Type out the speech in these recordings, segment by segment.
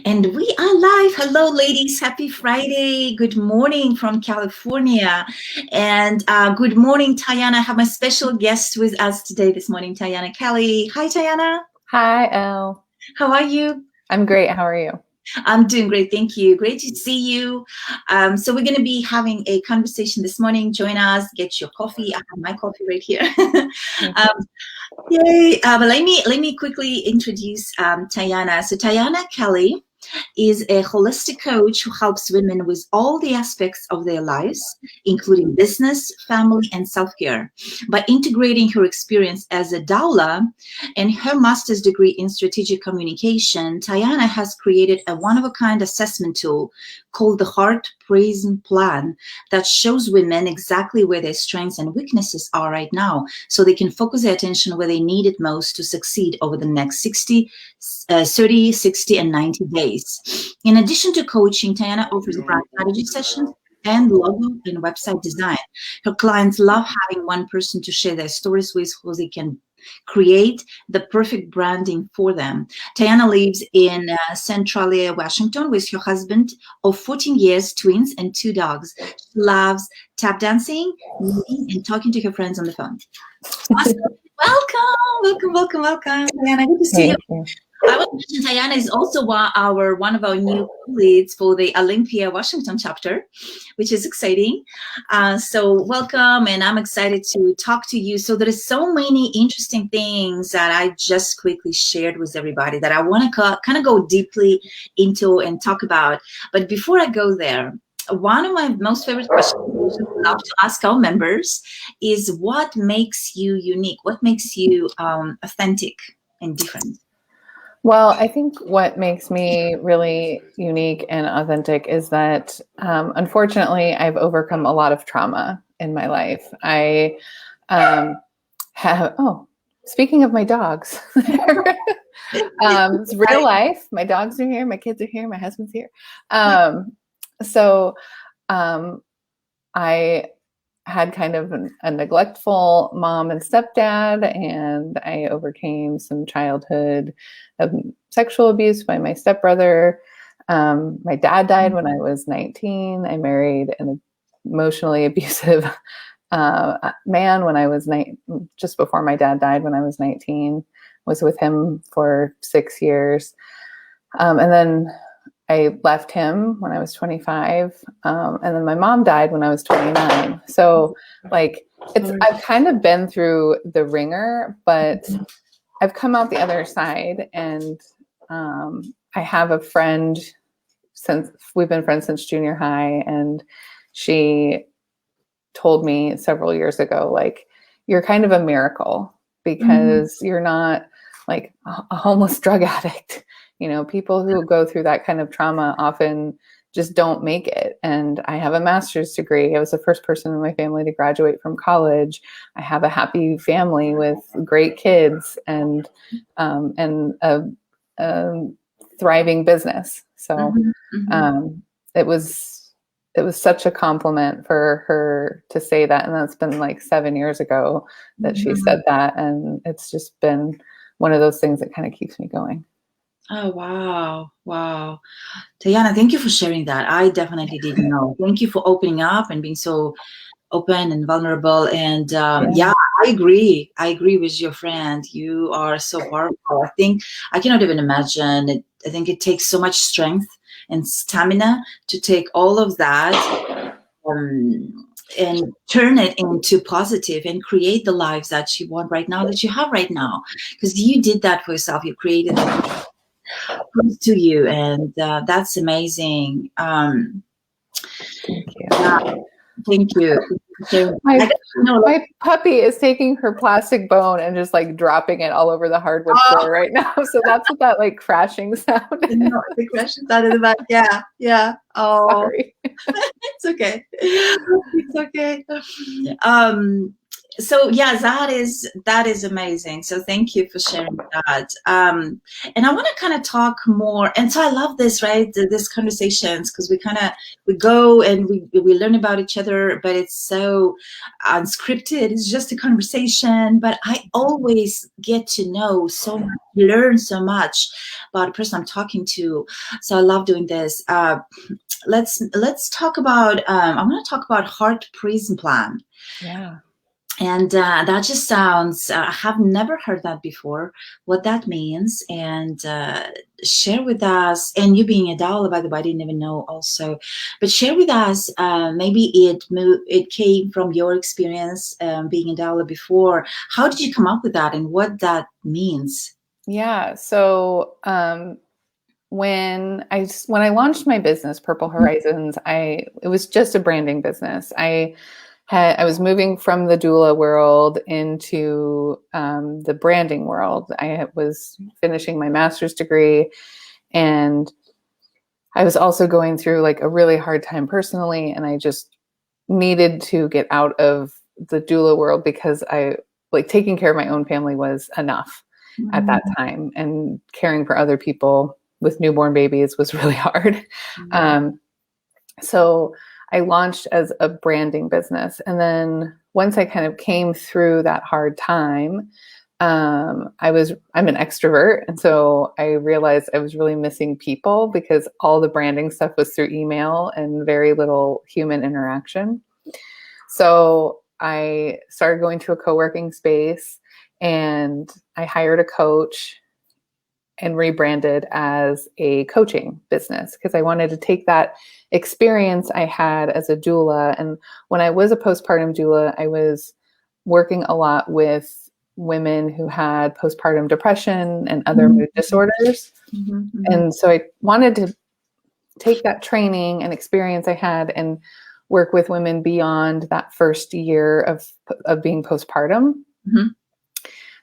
And we are live. Hello, ladies. Happy Friday. Good morning from California. And good morning, Tyana. I have my special guest with us today this morning, Tyana Kelley. Hi, Tyana. Hi, Elle. How are you? I'm great. How are you? I'm doing great. Thank you. Great to see you. So we're going to be having a conversation this morning. Join us. Get your coffee. I have my coffee right here. Yay. But let me quickly introduce Tyana. So Tyana Kelley is a holistic coach who helps women with all the aspects of their lives, including business, family, and self-care. By integrating her experience as a doula and her master's degree in strategic communication, Tyana has created a one-of-a-kind assessment tool called the Heart Prism Plan that shows women exactly where their strengths and weaknesses are right now, so they can focus their attention where they need it most to succeed over the next 30, 60, and 90 days. In addition to coaching, Tyana offers brand strategy sessions and logo and website design. Her clients love having one person to share their stories with who they can create the perfect branding for them. Tyana lives in Centralia, Washington with her husband of 14 years, twins, and 2 dogs. She loves tap dancing, reading, and talking to her friends on the phone. Awesome. Welcome, Tyana. Good to see you. I want to mention Tyana is also one of our new leads for the Olympia Washington chapter, which is exciting. So welcome, and I'm excited to talk to you. So there is so many interesting things that I just quickly shared with everybody that I want to kind of go deeply into and talk about. But before I go there, one of my most favorite questions I love to ask our members is what makes you unique? What makes you authentic and different? Well, I think what makes me really unique and authentic is that, unfortunately, I've overcome a lot of trauma in my life. I speaking of my dogs, it's real life. My dogs are here, my kids are here, my husband's here. I had kind of a neglectful mom and stepdad, and I overcame some childhood sexual abuse by my stepbrother. My dad died when I was 19. I married an emotionally abusive man when I was just before my dad died when I was 19. Was with him for 6 years. And then I left him when I was 25. And then my mom died when I was 29. So I've kind of been through the ringer, but I've come out the other side, and I have a friend since we've been friends since junior high. And she told me several years ago, you're kind of a miracle because you're not like a homeless drug addict. People who go through that kind of trauma often just don't make it. And I have a master's degree. I was the first person in my family to graduate from college. I have a happy family with great kids and a thriving business. So it was such a compliment for her to say that. And that's been like 7 years ago that she said that. And it's just been one of those things that kind of keeps me going. Oh, wow. Tyana, thank you for sharing that. I definitely didn't know. Thank you for opening up and being so open and vulnerable. And I agree. I agree with your friend. You are so powerful. I cannot even imagine it. I think it takes so much strength and stamina to take all of that and turn it into positive and create the lives that you want right now, that you have right now. Because you did that for yourself. You created it to you, and that's amazing. Thank you. My puppy is taking her plastic bone and just dropping it all over the hardwood floor right now. So that's what that crashing sound is. The crashing sound in the back. Yeah. Oh, sorry. It's okay. So yeah, that is amazing. So thank you for sharing that. And I want to kind of talk more. And so I love this, right? This conversations, because we go and we learn about each other, but it's so unscripted. It's just a conversation. But I always get to know so much, learn so much about the person I'm talking to. So I love doing this. Let's talk about. I want to talk about heart prism plan. Yeah. And that just sounds, I have never heard that before, what that means. And share with us, and you being a doula, by the way, I didn't even know also, but share with us, maybe it came from your experience being a doula before. How did you come up with that and what that means? Yeah. So when I launched my business, Purple Horizons, it was just a branding business. I was moving from the doula world into the branding world. I was finishing my master's degree, and I was also going through like a really hard time personally, and I just needed to get out of the doula world because taking care of my own family was enough at that time, and caring for other people with newborn babies was really hard. So I launched as a branding business. And then once I kind of came through that hard time, I'm an extrovert. And so I realized I was really missing people because all the branding stuff was through email and very little human interaction. So I started going to a co-working space, and I hired a coach and rebranded as a coaching business because I wanted to take that experience I had as a doula. And when I was a postpartum doula, I was working a lot with women who had postpartum depression and other mood disorders. And so I wanted to take that training and experience I had and work with women beyond that first year of being postpartum.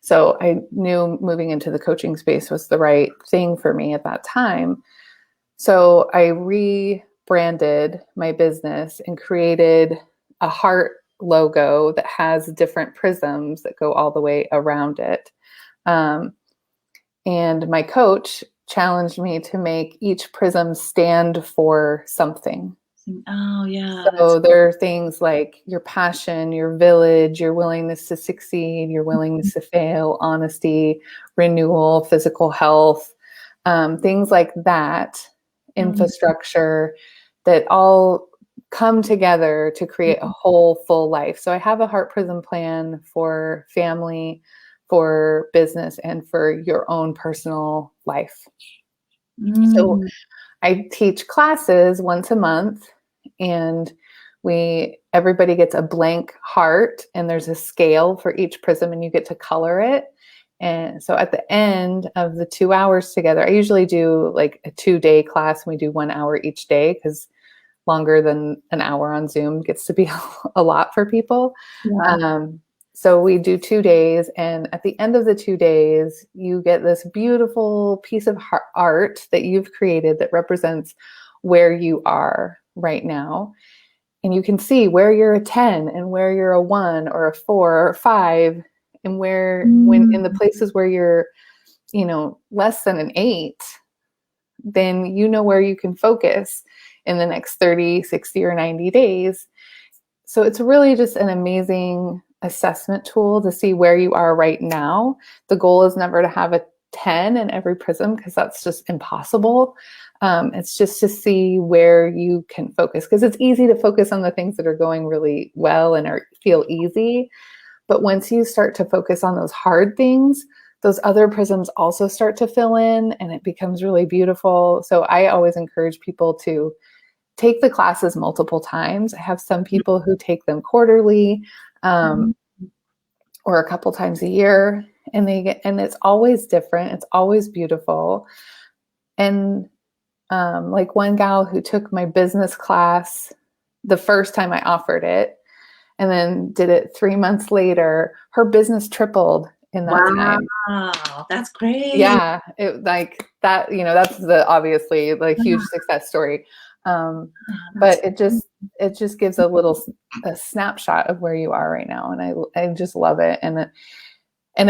So I knew moving into the coaching space was the right thing for me at that time. So I rebranded my business and created a heart logo that has different prisms that go all the way around it. And my coach challenged me to make each prism stand for something. Oh, yeah. So there are things like your passion, your village, your willingness to succeed, your willingness to fail, honesty, renewal, physical health, things like that, infrastructure, that all come together to create a whole full life. So I have a heart prism plan for family, for business, and for your own personal life. So I teach classes once a month, and everybody gets a blank heart, and there's a scale for each prism, and you get to color it. And so at the end of the 2 hours together, I usually do like a 2-day class, and we do 1 hour each day because longer than an hour on Zoom gets to be a lot for people. So we do 2 days, and at the end of the 2 days, you get this beautiful piece of art that you've created that represents where you are right now. And you can see where you're a 10 and where you're a 1 or a 4 or 5, and when in the places where you're, less than an 8, then you know where you can focus in the next 30, 60, or 90 days. So it's really just an amazing assessment tool to see where you are right now. The goal is never to have a 10 in every prism because that's just impossible. It's just to see where you can focus, because it's easy to focus on the things that are going really well and feel easy. But once you start to focus on those hard things, those other prisms also start to fill in, and it becomes really beautiful. So I always encourage people to take the classes multiple times. I have some people who take them quarterly, or a couple times a year, and it's always different. It's always beautiful. And like one gal who took my business class the first time I offered it, and then did it 3 months later, her business tripled in that time. Wow, that's great. Yeah, like that, that's the obviously like huge success story. But it just, it just gives a snapshot of where you are right now. And I just love it. And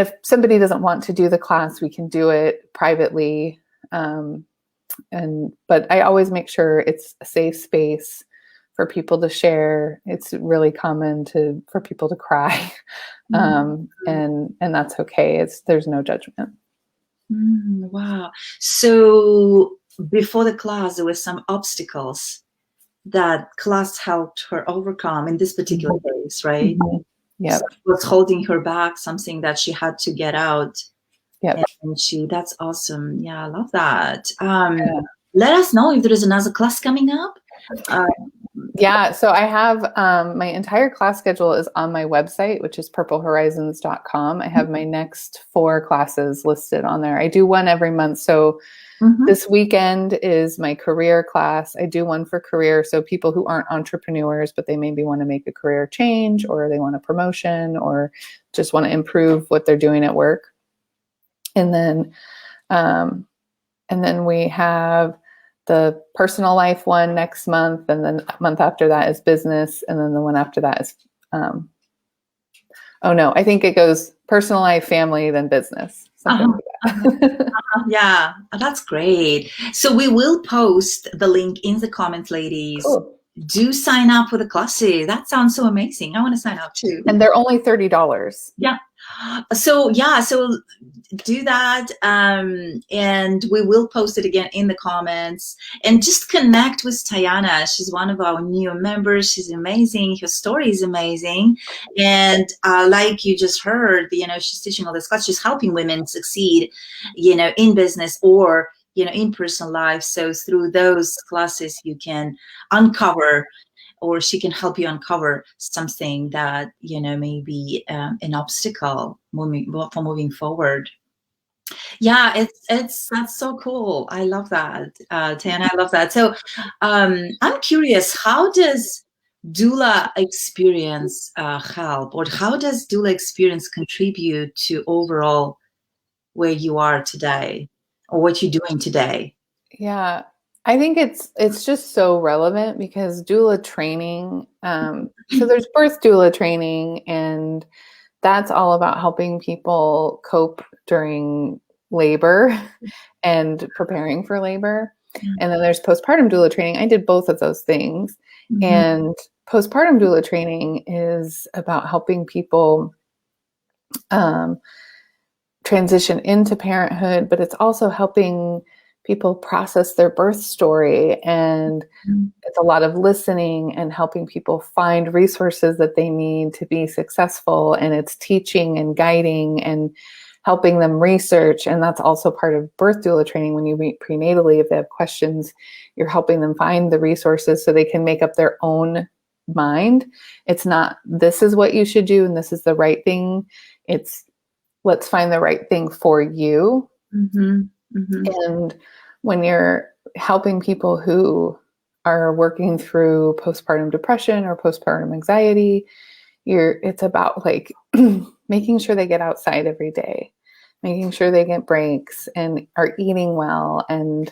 if somebody doesn't want to do the class, we can do it privately. But I always make sure it's a safe space for people to share. It's really common for people to cry. And that's okay. There's no judgment. Wow. So before the class, there were some obstacles that class helped her overcome in this particular case, right? Yeah. So what's holding her back, something that she had to get out. Yeah. And that's awesome. Yeah, I love that. Let us know if there is another class coming up. Yeah, so I have my entire class schedule is on my website, which is purplehorizons.com. I have my next 4 classes listed on there. I do one every month. So this weekend is my career class. I do one for career. So people who aren't entrepreneurs, but they maybe want to make a career change, or they want a promotion, or just want to improve what they're doing at work. And then we have the personal life one next month, and then the month after that is business, and then the one after that is I think it goes personal life, family, then business. Something like that. Yeah, that's great. So we will post the link in the comments, ladies. Cool. Do sign up for the classes. That sounds so amazing. I want to sign up too. And they're only $30. Yeah. So do that. And we will post it again in the comments, and just connect with Tyana. She's one of our new members. She's amazing. Her story is amazing. And like you just heard, she's teaching all this class. She's helping women succeed, in business or, in personal life. So through those classes, you can uncover, or she can help you uncover something that, may be an obstacle for moving forward. Yeah, that's so cool. I love that. Tyana, I love that. So I'm curious, how does Doula Experience help, or how does Doula Experience contribute to overall where you are today, or what you're doing today? Yeah, I think it's just so relevant, because doula training, so there's birth doula training, and that's all about helping people cope during labor and preparing for labor. And then there's postpartum doula training. I did both of those things. And postpartum doula training is about helping people transition into parenthood, but it's also helping people process their birth story. And it's a lot of listening and helping people find resources that they need to be successful. And it's teaching and guiding and helping them research. And that's also part of birth doula training. When you meet prenatally, if they have questions, you're helping them find the resources so they can make up their own mind. It's not, this is what you should do and this is the right thing. It's, let's find the right thing for you. And when you're helping people who are working through postpartum depression or postpartum anxiety, it's about like making sure they get outside every day, making sure they get breaks and are eating well, and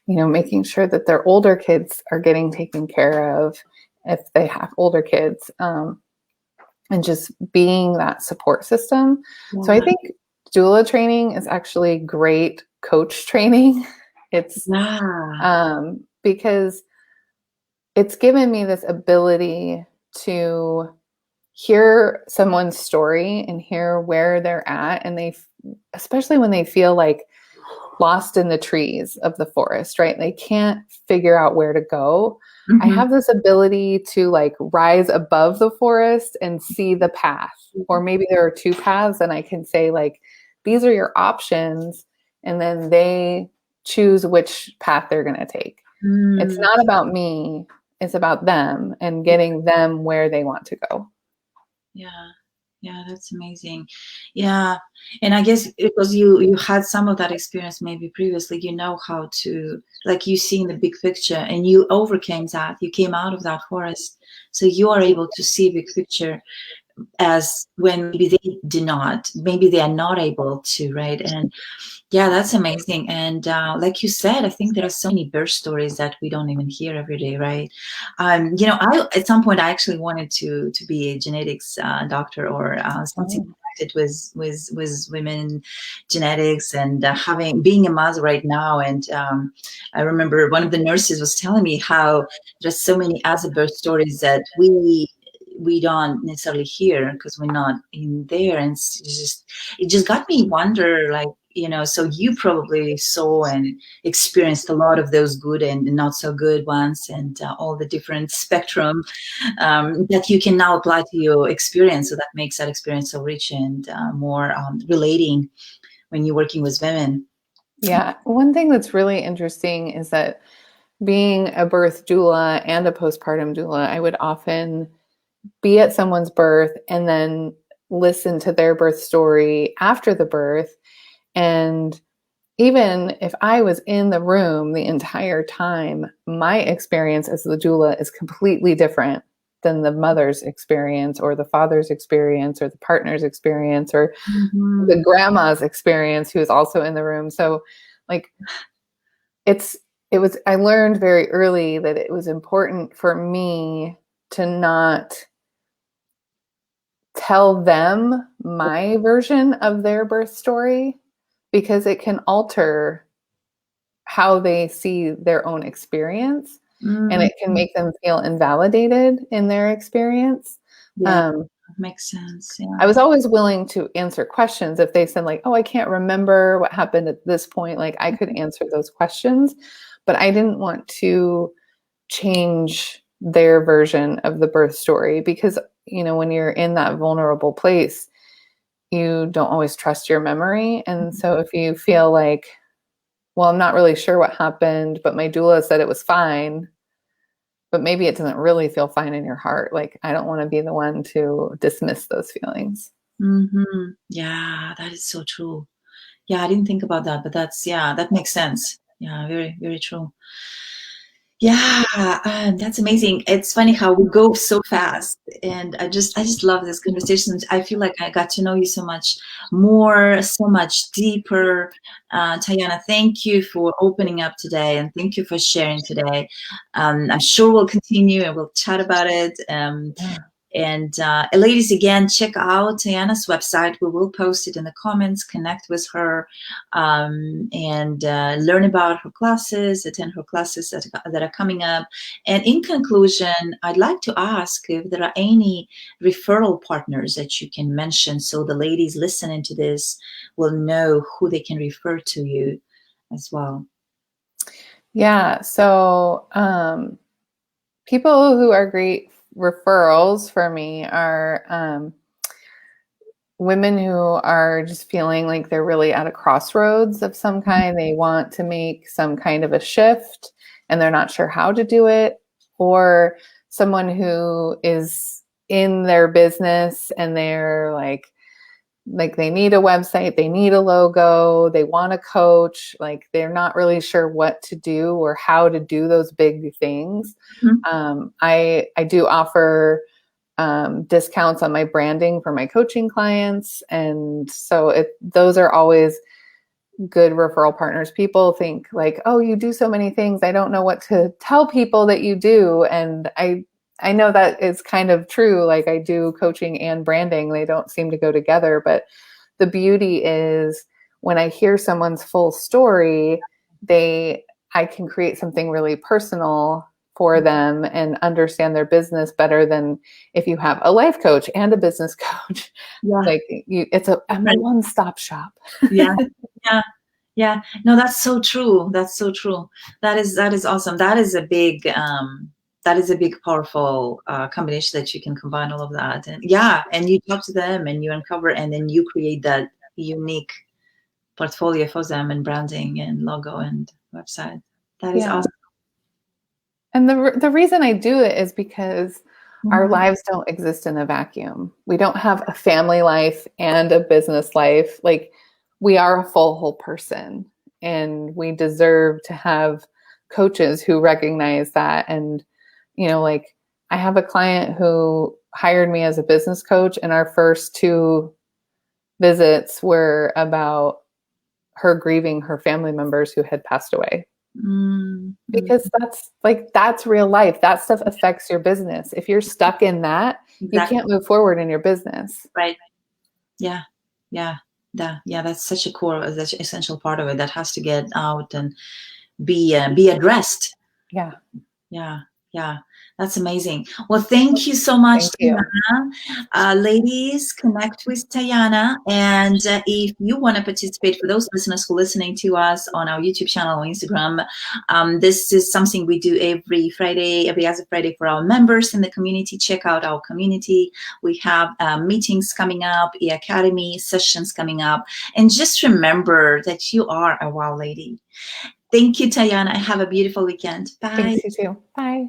making sure that their older kids are getting taken care of if they have older kids, and just being that support system. So I think doula training is actually great coach training. It's because it's given me this ability to hear someone's story and hear where they're at, and especially when they feel like lost in the trees of the forest, right? They can't figure out where to go. I have this ability to like rise above the forest and see the path, or maybe there are 2 paths, and I can say like, these are your options. And then they choose which path they're going to take. It's not about me. It's about them and getting them where they want to go. Yeah, that's amazing. Yeah. And I guess because you had some of that experience maybe previously, how to, like, you see in the big picture, and you overcame that. You came out of that forest. So you are able to see big picture, as when maybe they did not, maybe they are not able to, right? Yeah, that's amazing. And like you said, I think there are so many birth stories that we don't even hear every day, right? I at some point I actually wanted to be a genetics doctor or something Oh, connected with women genetics and having being a mother right now. And I remember one of the nurses was telling me how there's so many other birth stories that we don't necessarily hear because we're not in there, and it just got me wonder, like, so you probably saw and experienced a lot of those good and not so good ones, and all the different spectrum that you can now apply to your experience. So that makes that experience so rich and more relating when you're working with women. yeah. One thing that's really interesting is that being a birth doula and a postpartum doula, I would often be at someone's birth and then listen to their birth story after the birth. And even if I was in the room the entire time, my experience as the doula is completely different than the mother's experience or the father's experience or the partner's experience or Mm-hmm. the grandma's experience who is also in the room. So like I learned very early that it was important for me to not tell them my version of their birth story because it can alter how they see their own experience and it can Mm-hmm. make them feel invalidated in their experience. Yeah, Um, makes sense. I Yeah. was always willing to answer questions if they said like, "Oh, I can't remember what happened at this point." Like I could answer those questions, but I didn't want to change their version of the birth story because, when you're in that vulnerable place, you don't always trust your memory. And so if you feel like, well, I'm not really sure what happened, but my doula said it was fine, but maybe it doesn't really feel fine in your heart. Like, I don't want to be the one to dismiss those feelings. Mm-hmm. Yeah, that is so true. Yeah, I didn't think about that, but that makes sense. Yeah, very, very true. Yeah, that's amazing. It's funny how we go so fast, and I just love this conversation. I feel like I got to know you so much more, so much deeper. Tyana, thank you for opening up today, and thank you for sharing today. I'm sure we'll continue and we'll chat about it. Yeah. And ladies, again, check out Tyana's website. We will post it in the comments. Connect with her and learn about her classes, attend her classes that are coming up. And in conclusion, I'd like to ask if there are any referral partners that you can mention so the ladies listening to this will know who they can refer to you as well. Yeah. So, people who are great referrals for me are women who are just feeling like they're really at a crossroads of some kind. They want to make some kind of a shift and they're not sure how to do it, or someone who is in their business and they're like they need a website, they need a logo, they want a coach, like they're not really sure what to do or how to do those big things. Mhm. I do offer discounts on my branding for my coaching clients, and so those are always good referral partners. People think like, oh, you do so many things, I don't know what to tell people that you do, and I know that is kind of true. Like I do coaching and branding. They don't seem to go together. But the beauty is when I hear someone's full story, I can create something really personal for them and understand their business better than if you have a life coach and a business coach. Yeah. Like I'm a Right. one-stop shop. Yeah. Yeah. Yeah. No, that's so true. That's so true. That is awesome. That is a big powerful combination that you can combine all of that. And yeah, and you talk to them and you uncover and then you create that unique portfolio for them and branding and logo and website. That is Yeah. awesome. And the reason I do it is because our Mhm. lives don't exist in a vacuum. We don't have a family life and a business life. Like we are a full whole person and we deserve to have coaches who recognize that. And, like I have a client who hired me as a business coach and our first two visits were about her grieving her family members who had passed away. Mm-hmm. Because that's real life. That stuff affects your business. If you're stuck in that, Exactly. you can't move forward in your business. Right. Yeah. That's such a core, such an essential part of it that has to get out and be addressed. Yeah. That's amazing. Well, thank you so much, Thank Tyana. Ladies, connect with Tyana. And if you want to participate, for those listeners who are listening to us on our YouTube channel or Instagram, this is something we do every other Friday for our members in the community. Check out our community. We have meetings coming up, e-academy sessions coming up. And just remember that you are a wow lady. Thank you, Tyana. Have a beautiful weekend. Bye. Thanks, you too. Bye.